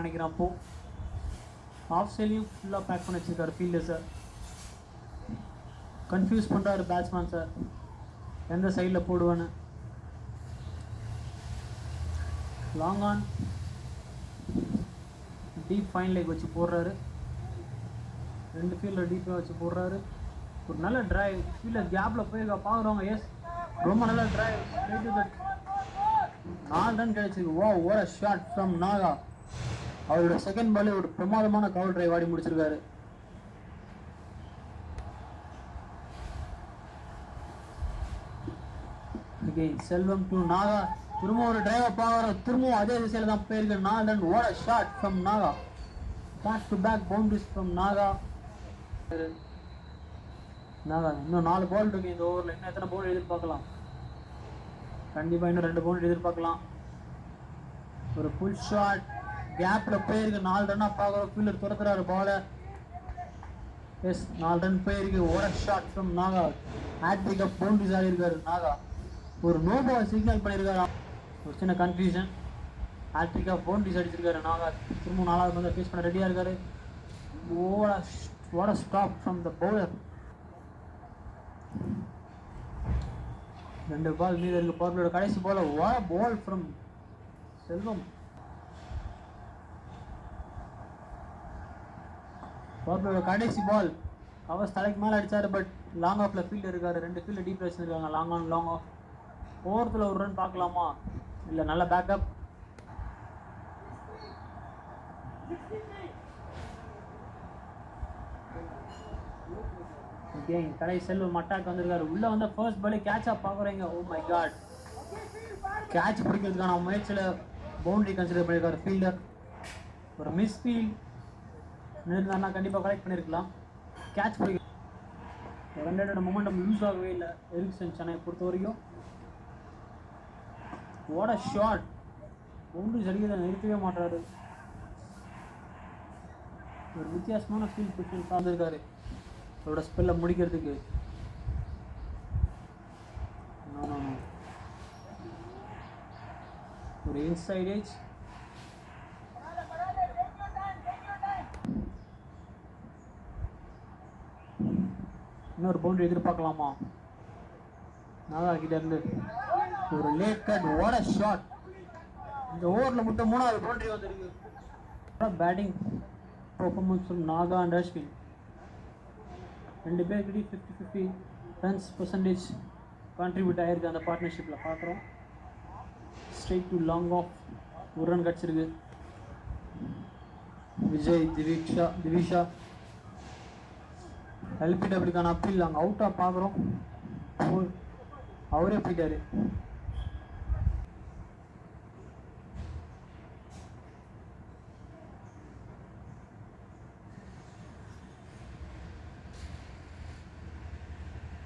நினைக்கிறேன். அப்போ ஆஃப் சைட்லையும் ஃபுல்லாக பேக் பண்ணி வச்சிருக்காரு ஃபீல்டர் சார். கன்ஃபியூஸ் பண்ணுறாரு பேட்ஸ்மேன் சார் எந்த சைடில் போடுவேன்னு. Long on deep fine leg வச்சு போடுறாரு. 2 ஃபீல்டர் டீப்பாக வச்சு போடுறாரு. ஒரு நல்ல டிரைவ் ஃபீல்டர் கேப்பில் போயிருக்கா பார்க்குறவங்க. எஸ், ரொம்ப நல்ல டிரைவ். 4 ரன் கிடைச்சிருக்கு. வா, ஓர ஷாட் ஃப்ரம் நாகா. அவரோட செகண்ட் பாலே ஒரு பிரமாதமான கவர் டிரைவ் ஆடி முடிச்சிருக்காரு. செல்வம் டு நாகா. திரும்ப ஒரு டிரைவை பார்க்குறோம். திரும்பவும் அதே திசையில் தான் போயிருக்கு. 4 ரன். ஓர shot from Naga. Back to back boundaries from Naga. இன்னும் 4 பால் இருக்கு இந்த ஓவரில். இன்னும் எத்தனை பவுண்டரி எதிர்பார்க்கலாம்? கண்டிப்பாக இன்னும் 2 பவுண்டரி எதிர்பார்க்கலாம். ஒரு ஃபுல் ஷாட் கேப்பில் போயிருக்கு. 4 ரன்னாக பார்க்குறோம். ஃபீல்டர் துரத்துறாரு பாலை. எஸ், 4 ரன் போயிருக்கு. ஓர shot from Naga. Hat trick of boundaries ஆடி இருக்காரு நாகா. ஒரு நோ பால் சிக்னல் பண்ணியிருக்காரு. ஒரு சின்ன கன்ஃபியூஷன். ஹேட்ரிக் ஆஃப் பவுண்டரிஸ் அடிச்சிருக்காரு நாகா. திரும்ப 4வது பந்தை ஃபேஸ் பண்ண ரெடியாக இருக்காரு. What a stop from the bowler. 2 பால் மீது இருக்கு பவர்லோட கடைசி பால். what a ball from செல்வம். பவர்லோட கடைசி பால் அவர் தலைக்கு மேலே அடிச்சாரு. பட் லாங் ஆஃப்ல ஃபீல்டர் இருக்காரு. 2 ஃபீல்டர் டீப் வச்சிருக்காங்க. Long on long off. ஓவரத்தில் ஒரு ரன் பார்க்கலாமா? இல்லை, நல்ல பேக்கப். கடை செல்வம் அட்டாக் வந்திருக்காரு. உள்ள வந்த ஃபர்ஸ்ட் பாலே கேட்சா பார்க்குறீங்க. ஓ மை காட், கேட்ச் பிடிக்கிறதுக்கான முயற்சியில் பவுண்டரி கன்சிடர் பண்ணியிருக்காரு ஃபீல்டர். ஒரு மிஸ் ஃபீல்ட் நின்றுனா கண்டிப்பாக கலெக்ட் பண்ணியிருக்கலாம். கேட்ச் பிடிக்க ரன்னோட மொமெண்டம் லூஸ் ஆகவே இல்லை எரிக்சன் சென்னை பொறுத்த வரைக்கும். What a shot. பவுண்டரிஸ் அடிக்கிறத நிறுத்தவே மாட்டாரு. ஒரு வித்தியாசமான ஃபீல்ட் பொசிஷன் சார்ந்திருக்காரு அவரோட ஸ்பெல்லை முடிக்கிறதுக்கு. ஒரு இன்சைட் ஏஜ். இன்னொரு பவுண்டரி எதிர்பார்க்கலாமா நாகா கிட்ட இருந்து? ஒரு late cut. What a shot. இந்த ஓவரில் மட்டும் 3வது பவுண்டரி வந்திருக்கு. Batting performance Naga and Ashwin 2 பேர்கிட்ட 50-50 ரன்ஸ் பர்சன்டேஜ் கான்ட்ரிபியூட் ஆகிருக்கு அந்த பார்ட்னர்ஷிப்பில் பார்க்குறோம். Straight to long off. ஒரு ரன் கிடச்சிருக்கு. விஜய் திவிஷா எல்பிடபிள்யூக்கான அப்பீல் அங்கே அவுட்டாக பார்க்குறோம். அவரே போயிட்டாரு.